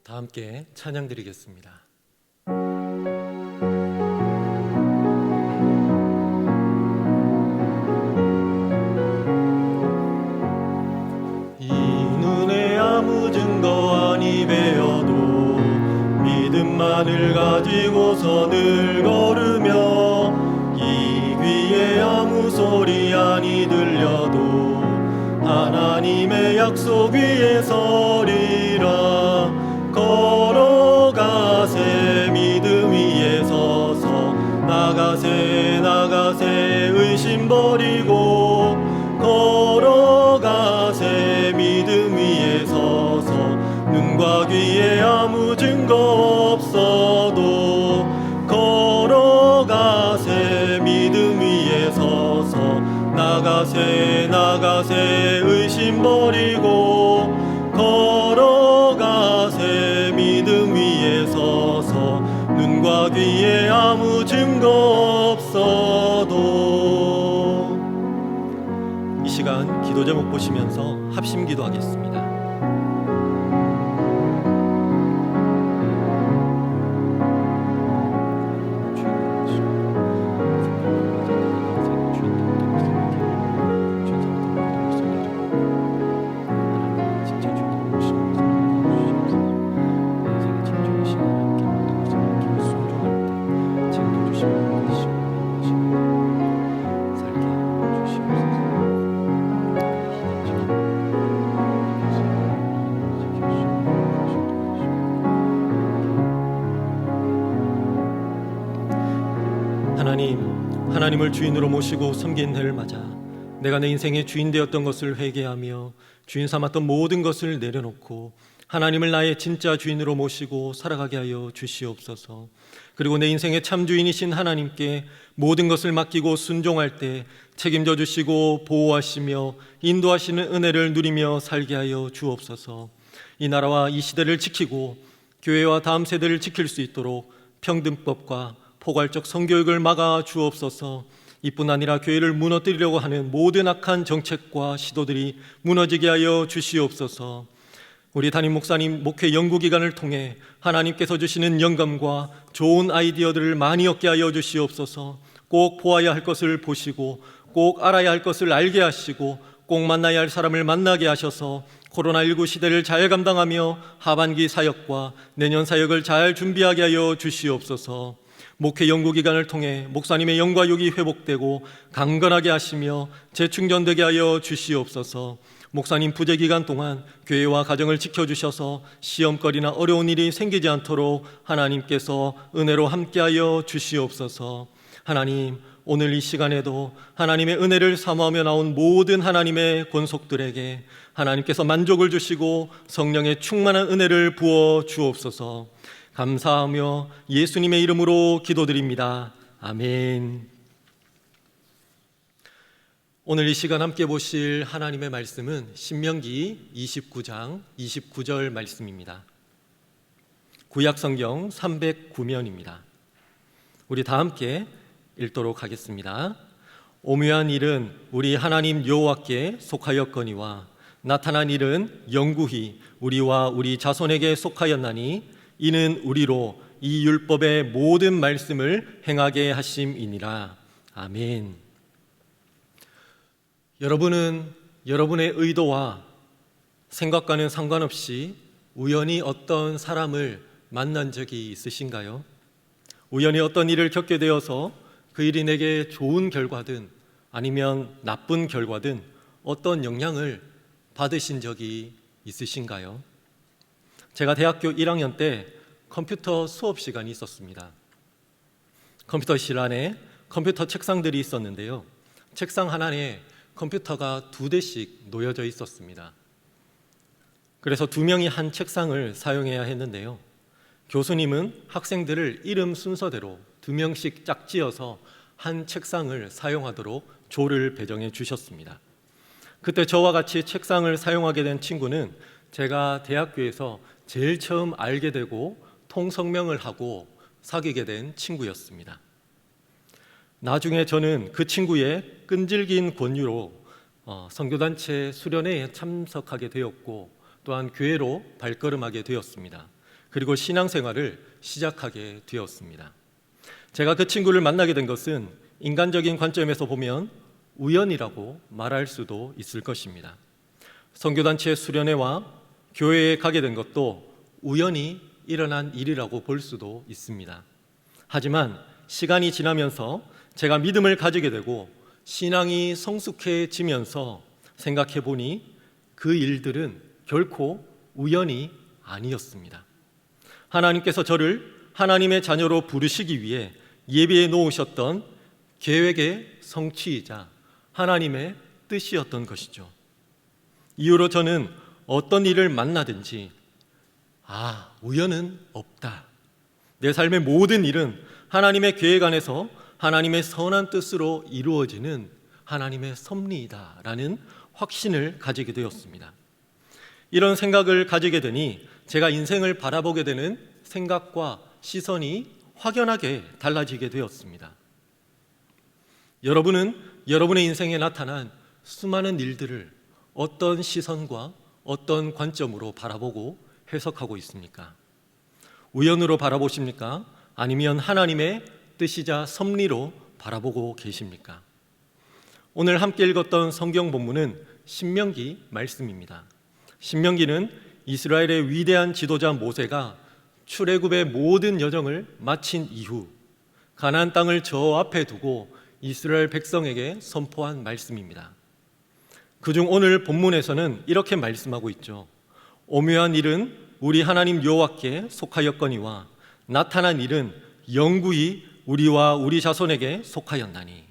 다 함께 찬양 드리겠습니다. 이 눈에 아무 증거 아니 배어도 믿음만을 가지고서 늘 걸으며 이 귀에 아무 소리 아니 들려도 하나님의 약속 위에 서리라. 걸어가세 믿음 위에 서서 나가세 의심 버리고 걸어가세 믿음 위에 서서 눈과 귀에 아무 증거 없어도 걸어가세 믿음 위에 서서 나가세 의심 버리고 걸어가세 믿음 위에 서서 눈과 귀에 아무 증거 없어도. 이 시간 기도 제목 보시면서 합심 기도하겠습니다. 하나님을 주인으로 모시고 섬긴 해를 맞아 내가 내 인생의 주인 되었던 것을 회개하며 주인 삼았던 모든 것을 내려놓고 하나님을 나의 진짜 주인으로 모시고 살아가게 하여 주시옵소서. 그리고 내 인생의 참 주인이신 하나님께 모든 것을 맡기고 순종할 때 책임져 주시고 보호하시며 인도하시는 은혜를 누리며 살게 하여 주옵소서. 이 나라와 이 시대를 지키고 교회와 다음 세대를 지킬 수 있도록 평등법과 포괄적 성교육을 막아 주옵소서. 이뿐 아니라 교회를 무너뜨리려고 하는 모든 악한 정책과 시도들이 무너지게 하여 주시옵소서. 우리 담임 목사님 목회 연구기간을 통해 하나님께서 주시는 영감과 좋은 아이디어들을 많이 얻게 하여 주시옵소서. 꼭 보아야 할 것을 보시고 꼭 알아야 할 것을 알게 하시고 꼭 만나야 할 사람을 만나게 하셔서 코로나19 시대를 잘 감당하며 하반기 사역과 내년 사역을 잘 준비하게 하여 주시옵소서. 목회 연구기간을 통해 목사님의 영과 육이 회복되고 강건하게 하시며 재충전되게 하여 주시옵소서. 목사님 부재 기간 동안 교회와 가정을 지켜주셔서 시험거리나 어려운 일이 생기지 않도록 하나님께서 은혜로 함께하여 주시옵소서. 하나님, 오늘 이 시간에도 하나님의 은혜를 사모하며 나온 모든 하나님의 권속들에게 하나님께서 만족을 주시고 성령의 충만한 은혜를 부어 주옵소서. 감사하며 예수님의 이름으로 기도드립니다. 아멘. 오늘 이 시간 함께 보실 하나님의 말씀은 신명기 29장 29절 말씀입니다. 구약성경 309면입니다. 우리 다 함께 읽도록 하겠습니다. 오묘한 일은 우리 하나님 여호와께 속하였거니와 나타난 일은 영구히 우리와 우리 자손에게 속하였나니 이는 우리로 이 율법의 모든 말씀을 행하게 하심이니라. 아멘. 여러분은 여러분의 의도와 생각과는 상관없이 우연히 어떤 사람을 만난 적이 있으신가요? 우연히 어떤 일을 겪게 되어서 그 일이 내게 좋은 결과든 아니면 나쁜 결과든 어떤 영향을 받으신 적이 있으신가요? 제가 대학교 1학년 때 컴퓨터 수업 시간이 있었습니다. 컴퓨터실 안에 컴퓨터 책상들이 있었는데요, 책상 하나에 컴퓨터가 2대씩 놓여져 있었습니다. 그래서 2명이 한 책상을 사용해야 했는데요, 교수님은 학생들을 이름 순서대로 2명씩 짝지어서 한 책상을 사용하도록 조를 배정해 주셨습니다. 그때 저와 같이 책상을 사용하게 된 친구는 제가 대학교에서 제일 처음 알게 되고 통성명을 하고 사귀게 된 친구였습니다. 나중에 저는 그 친구의 끈질긴 권유로 선교단체 수련회에 참석하게 되었고 또한 교회로 발걸음하게 되었습니다. 그리고 신앙생활을 시작하게 되었습니다. 제가 그 친구를 만나게 된 것은 인간적인 관점에서 보면 우연이라고 말할 수도 있을 것입니다. 선교단체 수련회와 교회에 가게 된 것도 우연히 일어난 일이라고 볼 수도 있습니다. 하지만 시간이 지나면서 제가 믿음을 가지게 되고 신앙이 성숙해지면서 생각해 보니 그 일들은 결코 우연이 아니었습니다. 하나님께서 저를 하나님의 자녀로 부르시기 위해 예비해 놓으셨던 계획의 성취이자 하나님의 뜻이었던 것이죠. 이후로 저는 어떤 일을 만나든지 우연은 없다, 내 삶의 모든 일은 하나님의 계획 안에서 하나님의 선한 뜻으로 이루어지는 하나님의 섭리이다 라는 확신을 가지게 되었습니다. 이런 생각을 가지게 되니 제가 인생을 바라보게 되는 생각과 시선이 확연하게 달라지게 되었습니다. 여러분은 여러분의 인생에 나타난 수많은 일들을 어떤 시선과 어떤 관점으로 바라보고 해석하고 있습니까? 우연으로 바라보십니까? 아니면 하나님의 뜻이자 섭리로 바라보고 계십니까? 오늘 함께 읽었던 성경 본문은 신명기 말씀입니다. 신명기는 이스라엘의 위대한 지도자 모세가 출애굽의 모든 여정을 마친 이후 가나안 땅을 저 앞에 두고 이스라엘 백성에게 선포한 말씀입니다. 그중 오늘 본문에서는 이렇게 말씀하고 있죠. 오묘한 일은 우리 하나님 여호와께 속하였거니와 나타난 일은 영구히 우리와 우리 자손에게 속하였나니.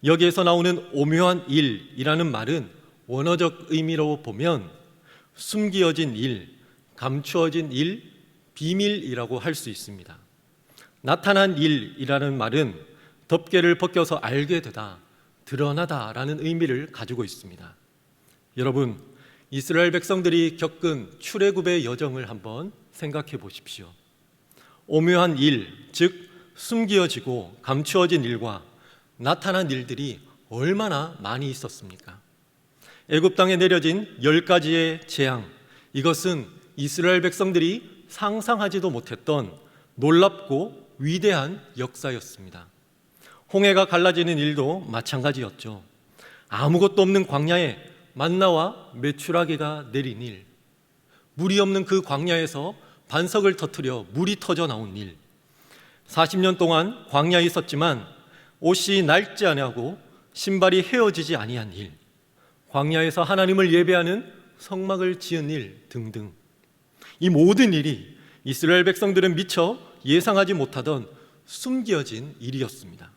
여기에서 나오는 오묘한 일이라는 말은 원어적 의미로 보면 숨기어진 일, 감추어진 일, 비밀이라고 할 수 있습니다. 나타난 일이라는 말은 덮개를 벗겨서 알게 되다, 드러나다라는 의미를 가지고 있습니다. 여러분, 이스라엘 백성들이 겪은 출애굽의 여정을 한번 생각해 보십시오. 오묘한 일, 즉 숨겨지고 감추어진 일과 나타난 일들이 얼마나 많이 있었습니까? 애굽 땅에 내려진 10가지의 재앙, 이것은 이스라엘 백성들이 상상하지도 못했던 놀랍고 위대한 역사였습니다. 홍해가 갈라지는 일도 마찬가지였죠. 아무것도 없는 광야에 만나와 메추라기가 내린 일, 물이 없는 그 광야에서 반석을 터뜨려 물이 터져 나온 일, 40년 동안 광야에 있었지만 옷이 낡지 아니하고 신발이 헤어지지 아니한 일, 광야에서 하나님을 예배하는 성막을 지은 일 등등, 이 모든 일이 이스라엘 백성들은 미처 예상하지 못하던 숨겨진 일이었습니다.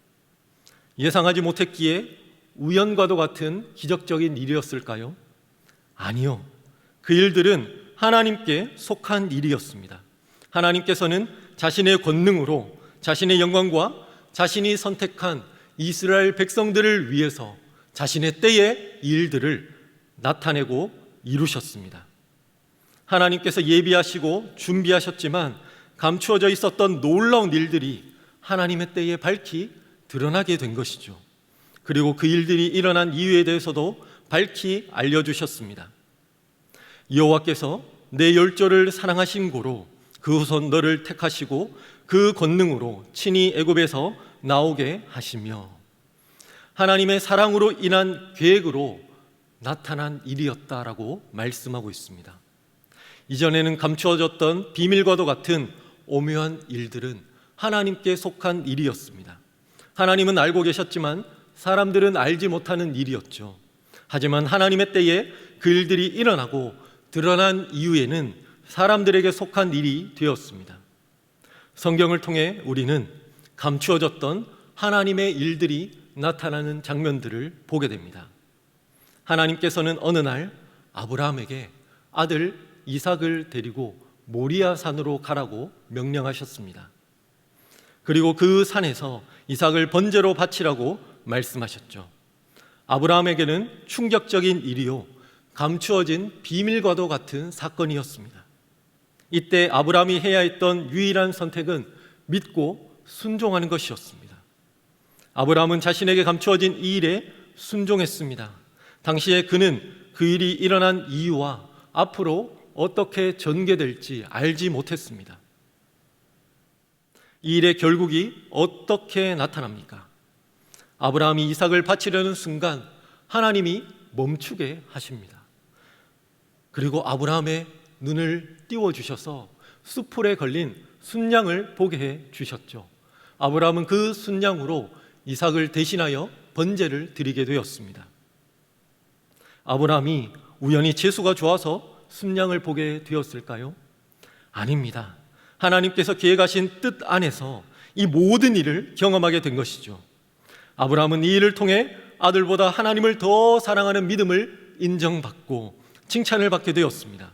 예상하지 못했기에 우연과도 같은 기적적인 일이었을까요? 아니요. 그 일들은 하나님께 속한 일이었습니다. 하나님께서는 자신의 권능으로 자신의 영광과 자신이 선택한 이스라엘 백성들을 위해서 자신의 때의 일들을 나타내고 이루셨습니다. 하나님께서 예비하시고 준비하셨지만 감추어져 있었던 놀라운 일들이 하나님의 때에 밝히 드러나게 된 것이죠. 그리고 그 일들이 일어난 이유에 대해서도 밝히 알려주셨습니다. 여호와께서 내 열조를 사랑하신 고로 그 후손 너를 택하시고 그 권능으로 친히 애굽에서 나오게 하시며, 하나님의 사랑으로 인한 계획으로 나타난 일이었다라고 말씀하고 있습니다. 이전에는 감추어졌던 비밀과도 같은 오묘한 일들은 하나님께 속한 일이었습니다. 하나님은 알고 계셨지만 사람들은 알지 못하는 일이었죠. 하지만 하나님의 때에 그 일들이 일어나고 드러난 이후에는 사람들에게 속한 일이 되었습니다. 성경을 통해 우리는 감추어졌던 하나님의 일들이 나타나는 장면들을 보게 됩니다. 하나님께서는 어느 날 아브라함에게 아들 이삭을 데리고 모리아 산으로 가라고 명령하셨습니다. 그리고 그 산에서 이삭을 번제로 바치라고 말씀하셨죠. 아브라함에게는 충격적인 일이요, 감추어진 비밀과도 같은 사건이었습니다. 이때 아브라함이 해야 했던 유일한 선택은 믿고 순종하는 것이었습니다. 아브라함은 자신에게 감추어진 이 일에 순종했습니다. 당시에 그는 그 일이 일어난 이유와 앞으로 어떻게 전개될지 알지 못했습니다. 이 일의 결국이 어떻게 나타납니까? 아브라함이 이삭을 바치려는 순간 하나님이 멈추게 하십니다. 그리고 아브라함의 눈을 띄워주셔서 숯불에 걸린 순양을 보게 해 주셨죠. 아브라함은 그 순양으로 이삭을 대신하여 번제를 드리게 되었습니다. 아브라함이 우연히 재수가 좋아서 순양을 보게 되었을까요? 아닙니다. 하나님께서 계획하신 뜻 안에서 이 모든 일을 경험하게 된 것이죠. 아브라함은 이 일을 통해 아들보다 하나님을 더 사랑하는 믿음을 인정받고 칭찬을 받게 되었습니다.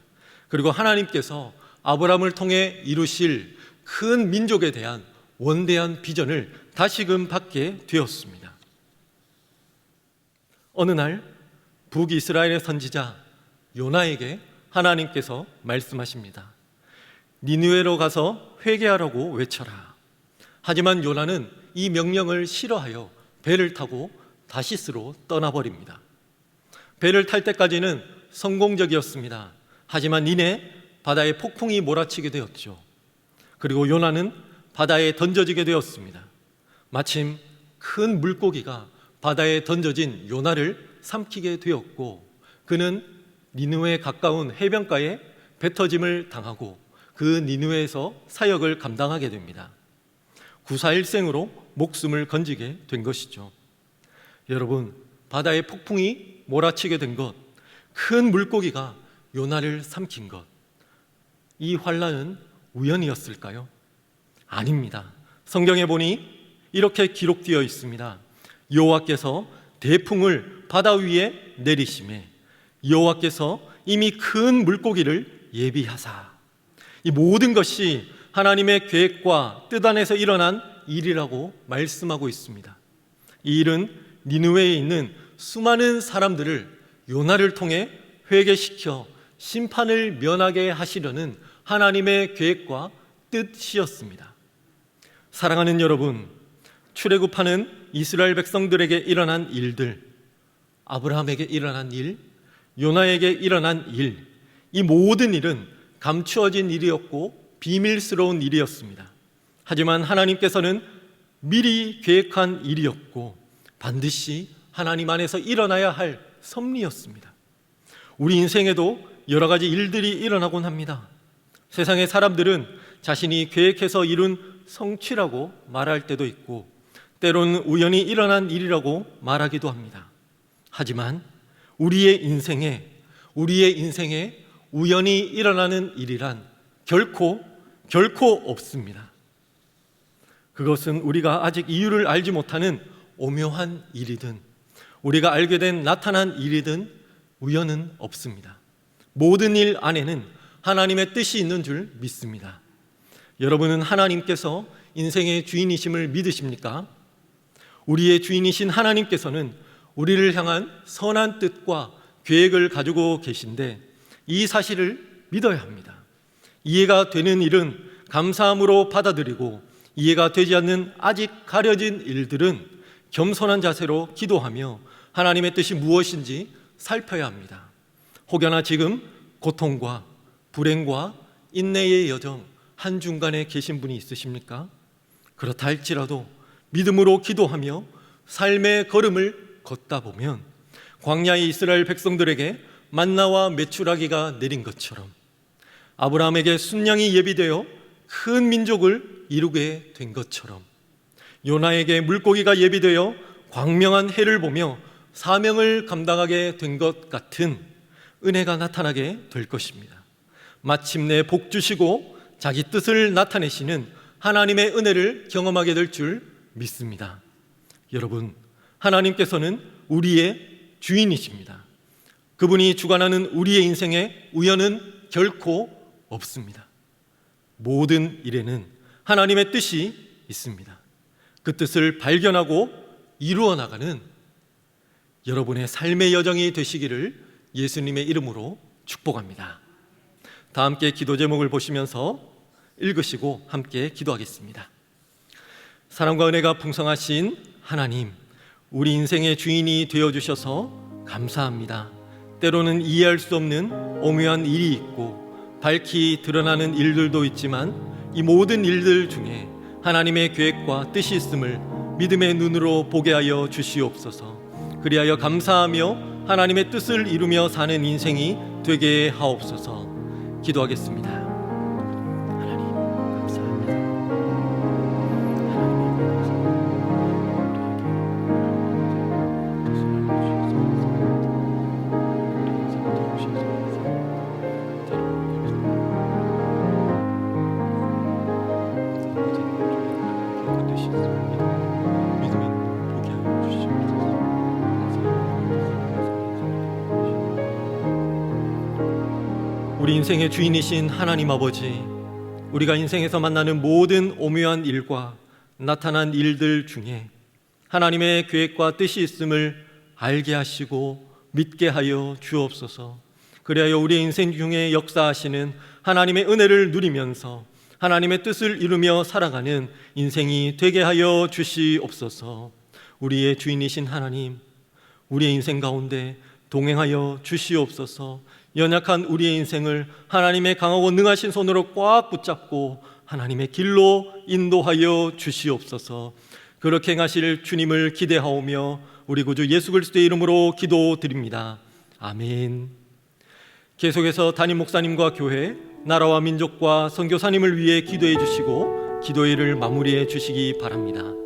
그리고 하나님께서 아브라함을 통해 이루실 큰 민족에 대한 원대한 비전을 다시금 받게 되었습니다. 어느 날 북이스라엘의 선지자 요나에게 하나님께서 말씀하십니다. 니느웨로 가서 회개하라고 외쳐라. 하지만 요나는 이 명령을 싫어하여 배를 타고 다시스로 떠나버립니다. 배를 탈 때까지는 성공적이었습니다. 하지만 이내 바다에 폭풍이 몰아치게 되었죠. 그리고 요나는 바다에 던져지게 되었습니다. 마침 큰 물고기가 바다에 던져진 요나를 삼키게 되었고, 그는 니느웨에 가까운 해변가에 뱉어짐을 당하고 그 니느웨에서 사역을 감당하게 됩니다. 구사일생으로 목숨을 건지게 된 것이죠. 여러분, 바다에 폭풍이 몰아치게 된 것, 큰 물고기가 요나를 삼킨 것, 이 환난은 우연이었을까요? 아닙니다. 성경에 보니 이렇게 기록되어 있습니다. 여호와께서 대풍을 바다 위에 내리시매 여호와께서 이미 큰 물고기를 예비하사, 이 모든 것이 하나님의 계획과 뜻 안에서 일어난 일이라고 말씀하고 있습니다. 이 일은 니느웨에 있는 수많은 사람들을 요나를 통해 회개시켜 심판을 면하게 하시려는 하나님의 계획과 뜻이었습니다. 사랑하는 여러분, 출애굽하는 이스라엘 백성들에게 일어난 일들, 아브라함에게 일어난 일, 요나에게 일어난 일, 이 모든 일은 감추어진 일이었고 비밀스러운 일이었습니다. 하지만 하나님께서는 미리 계획한 일이었고 반드시 하나님 안에서 일어나야 할 섭리였습니다. 우리 인생에도 여러 가지 일들이 일어나곤 합니다. 세상의 사람들은 자신이 계획해서 이룬 성취라고 말할 때도 있고, 때로는 우연히 일어난 일이라고 말하기도 합니다. 하지만 우리의 인생에 우연히 일어나는 일이란 결코 없습니다. 그것은 우리가 아직 이유를 알지 못하는 오묘한 일이든 우리가 알게 된 나타난 일이든 우연은 없습니다. 모든 일 안에는 하나님의 뜻이 있는 줄 믿습니다. 여러분은 하나님께서 인생의 주인이심을 믿으십니까? 우리의 주인이신 하나님께서는 우리를 향한 선한 뜻과 계획을 가지고 계신데 이 사실을 믿어야 합니다. 이해가 되는 일은 감사함으로 받아들이고, 이해가 되지 않는 아직 가려진 일들은 겸손한 자세로 기도하며 하나님의 뜻이 무엇인지 살펴야 합니다. 혹여나 지금 고통과 불행과 인내의 여정 한중간에 계신 분이 있으십니까? 그렇다 할지라도 믿음으로 기도하며 삶의 걸음을 걷다 보면 광야의 이스라엘 백성들에게 만나와 메추라기가 내린 것처럼, 아브라함에게 순양이 예비되어 큰 민족을 이루게 된 것처럼, 요나에게 물고기가 예비되어 광명한 해를 보며 사명을 감당하게 된 것 같은 은혜가 나타나게 될 것입니다. 마침내 복 주시고 자기 뜻을 나타내시는 하나님의 은혜를 경험하게 될 줄 믿습니다. 여러분, 하나님께서는 우리의 주인이십니다. 그분이 주관하는 우리의 인생에 우연은 결코 없습니다. 모든 일에는 하나님의 뜻이 있습니다. 그 뜻을 발견하고 이루어 나가는 여러분의 삶의 여정이 되시기를 예수님의 이름으로 축복합니다. 다 함께 기도 제목을 보시면서 읽으시고 함께 기도하겠습니다. 사랑과 은혜가 풍성하신 하나님, 우리 인생의 주인이 되어주셔서 감사합니다. 때로는 이해할 수 없는 오묘한 일이 있고 밝히 드러나는 일들도 있지만 이 모든 일들 중에 하나님의 계획과 뜻이 있음을 믿음의 눈으로 보게 하여 주시옵소서. 그리하여 감사하며 하나님의 뜻을 이루며 사는 인생이 되게 하옵소서. 기도하겠습니다. 하나님 감사합니다. 우리 인생의 주인이신 하나님 아버지, 우리가 인생에서 만나는 모든 오묘한 일과 나타난 일들 중에 하나님의 계획과 뜻이 있음을 알게 하시고 믿게 하여 주옵소서. 그리하여 우리 인생 중에 역사하시는 하나님의 은혜를 누리면서 하나님의 뜻을 이루며 살아가는 인생이 되게 하여 주시옵소서. 우리의 주인이신 하나님, 우리의 인생 가운데 동행하여 주시옵소서. 연약한 우리의 인생을 하나님의 강하고 능하신 손으로 꽉 붙잡고 하나님의 길로 인도하여 주시옵소서. 그렇게 행하실 주님을 기대하오며 우리 구주 예수 그리스도의 이름으로 기도드립니다. 아멘. 계속해서 담임 목사님과 교회, 나라와 민족과 선교사님을 위해 기도해 주시고 기도회를 마무리해 주시기 바랍니다.